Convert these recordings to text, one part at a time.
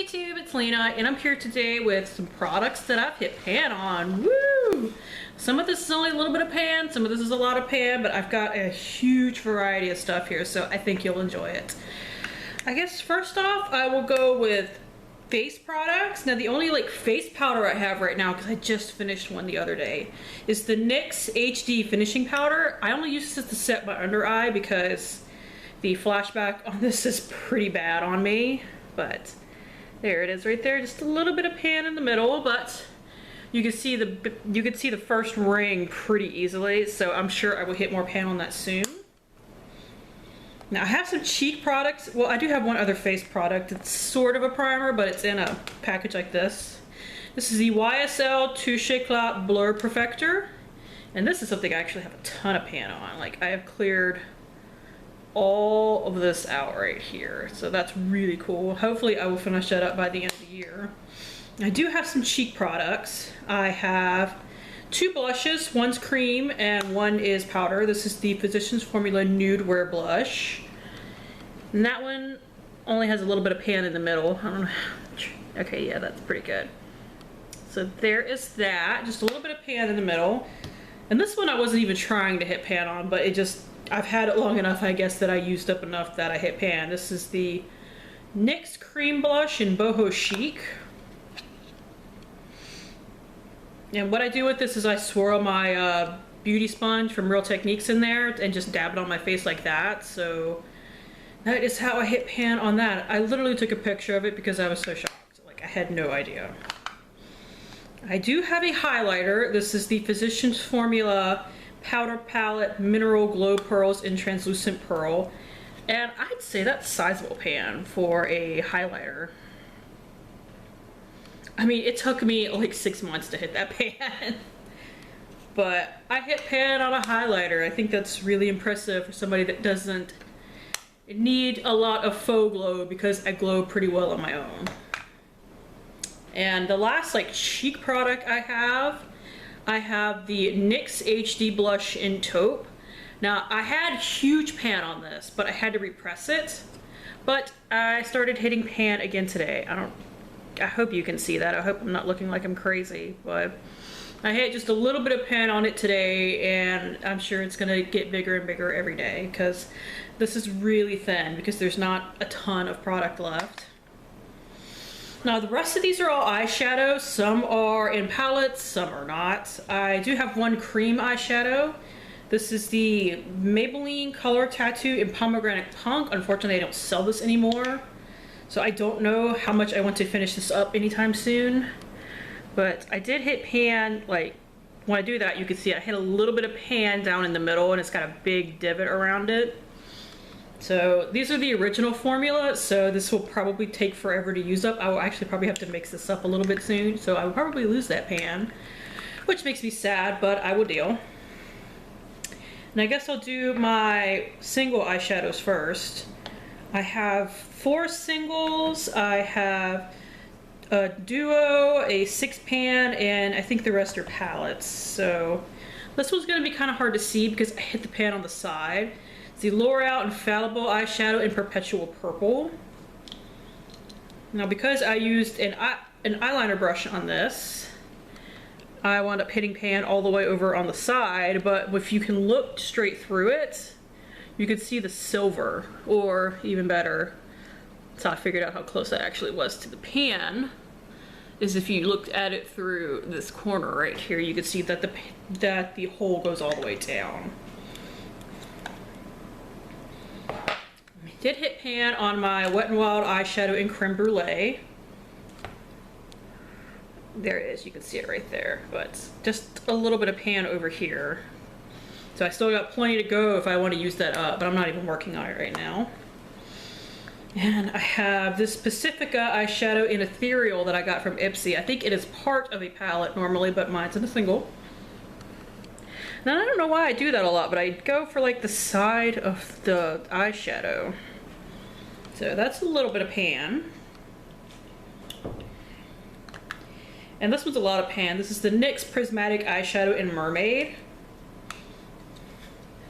YouTube, it's Lena, and I'm here today with some products that I've hit pan on. Woo! Some of this is only a little bit of pan, some of this is a lot of pan, but I've got a huge variety of stuff here, so I think you'll enjoy it. I guess first off, I will go with face products. Now the only face powder I have right now, because I just finished one the other day, is the NYX HD finishing powder. I only use this to set my under eye because the flashback on this is pretty bad on me, but there it is right there. Just a little bit of pan in the middle, but you can see the first ring pretty easily, so I'm sure I will hit more pan on that soon. Now I have some cheek products. Well, I do have one other face product. It's sort of a primer, but it's in a package like this. This is the YSL Touche Éclat Blur Perfector, and this is something I actually have a ton of pan on. Like, I have cleared all of this out right here, so that's really cool. Hopefully I will finish that up by the end of the year. I do have some cheek products. I have two blushes, one's cream and one is powder. This is the Physicians Formula Nude Wear Blush, and that one only has a little bit of pan in the middle. I don't know. Okay, yeah, that's pretty good. So there is that, just a little bit of pan in the middle. And this one I wasn't even trying to hit pan on, but I've had it long enough, I guess, that I used up enough that I hit pan. This is the NYX Cream Blush in Boho Chic. And what I do with this is I swirl my beauty sponge from Real Techniques in there and just dab it on my face like that. So that is how I hit pan on that. I literally took a picture of it because I was so shocked. Like, I had no idea. I do have a highlighter. This is the Physicians Formula Powder Palette Mineral Glow Pearls in Translucent Pearl. And I'd say that's sizable pan for a highlighter. I mean, it took me like 6 months to hit that pan. But I hit pan on a highlighter. I think that's really impressive for somebody that doesn't need a lot of faux glow, because I glow pretty well on my own. And the last cheek product I have the NYX HD Blush in Taupe. Now, I had huge pan on this, but I had to repress it. But I started hitting pan again today. I hope you can see that. I hope I'm not looking like I'm crazy, but I hit just a little bit of pan on it today, and I'm sure it's gonna get bigger and bigger every day, because this is really thin because there's not a ton of product left. Now the rest of these are all eyeshadows. Some are in palettes, some are not. I do have one cream eyeshadow. This is the Maybelline Color Tattoo in Pomegranate Punk. Unfortunately, I don't sell this anymore, so I don't know how much I want to finish this up anytime soon. But I did hit pan, when I do that, you can see I hit a little bit of pan down in the middle, and it's got a big divot around it. So these are the original formula, so this will probably take forever to use up. I will actually probably have to mix this up a little bit soon, so I will probably lose that pan, which makes me sad, but I will deal. And I guess I'll do my single eyeshadows first. I have 4 singles, I have a duo, a 6 pan, and I think the rest are palettes. So this one's gonna be kind of hard to see because I hit the pan on the side. It's the Lorac Infallible eyeshadow in Perpetual Purple. Now, because I used an eyeliner brush on this, I wound up hitting pan all the way over on the side, but if you can look straight through it, you can see the silver, or even better, that's how I figured out how close that actually was to the pan, is if you looked at it through this corner right here, you could see that the hole goes all the way down. I did hit pan on my Wet n Wild eyeshadow in Creme Brulee. There it is, you can see it right there, but just a little bit of pan over here. So I still got plenty to go if I want to use that up, but I'm not even working on it right now. And I have this Pacifica eyeshadow in Ethereal that I got from Ipsy. I think it is part of a palette normally, but mine's in a single. Now, I don't know why I do that a lot, but I go for the side of the eyeshadow. So that's a little bit of pan. And this one's a lot of pan. This is the NYX Prismatic eyeshadow in Mermaid.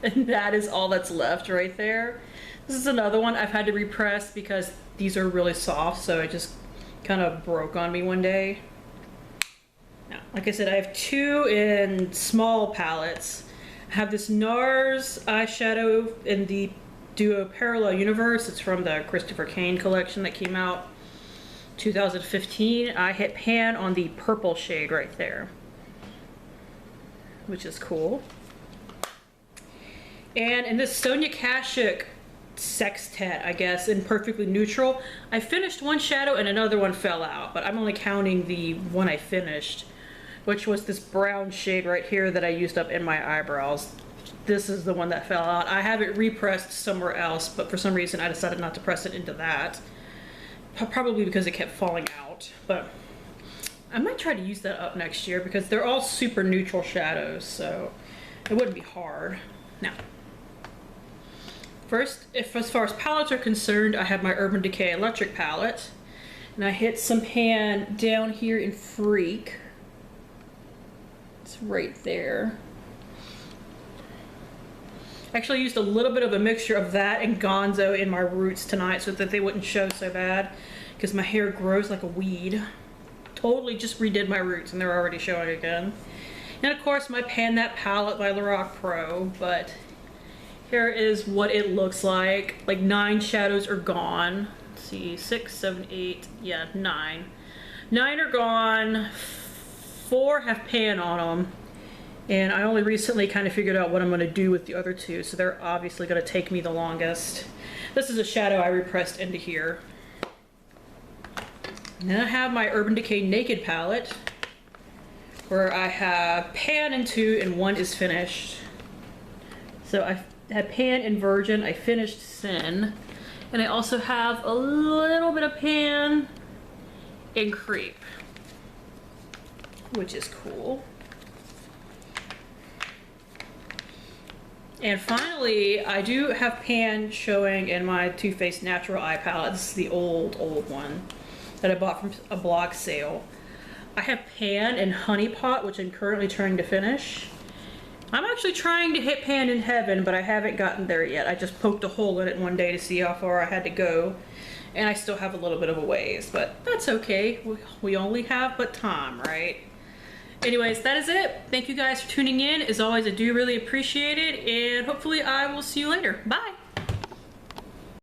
And that is all that's left right there. This is another one I've had to repress because these are really soft, so I just kind of broke on me one day. Now, like I said, I have 2 in small palettes. I have this NARS eyeshadow in the Duo Parallel Universe. It's from the Christopher Kane collection that came out 2015. I hit pan on the purple shade right there, which is cool. And in this Sonia Kashuk sextet, I guess, in Perfectly Neutral, I finished one shadow and another one fell out, but I'm only counting the one I finished, which was this brown shade right here that I used up in my eyebrows. This is the one that fell out. I have it repressed somewhere else, but for some reason I decided not to press it into that. Probably because it kept falling out, but I might try to use that up next year because they're all super neutral shadows, so it wouldn't be hard. Now, first, as far as palettes are concerned, I have my Urban Decay Electric palette, and I hit some pan down here in Freak. It's right there. Actually, I used a little bit of a mixture of that and Gonzo in my roots tonight so that they wouldn't show so bad, because my hair grows like a weed. Totally just redid my roots and they're already showing again. And of course my Pan That palette by Lorac Pro, but here is what it looks like. Like 9 shadows are gone. Let's see, 6, 7, 8, yeah, 9. 9 are gone, 4 have pan on them. And I only recently kind of figured out what I'm going to do with the other 2, so they're obviously going to take me the longest. This is a shadow I repressed into here. And then I have my Urban Decay Naked palette, where I have pan in 2 and 1 is finished. So I had pan in Virgin, I finished Sin, and I also have a little bit of pan in Creep, which is cool. And finally, I do have pan showing in my Too Faced Natural Eye palette. This is the old one that I bought from a blog sale. I have pan in Honey Pot, which I'm currently trying to finish. I'm actually trying to hit pan in Heaven, but I haven't gotten there yet. I just poked a hole in it one day to see how far I had to go, and I still have a little bit of a ways, but that's okay. We only have but time, right? Anyways, that is it. Thank you guys for tuning in. As always, I do really appreciate it, and hopefully I will see you later. Bye!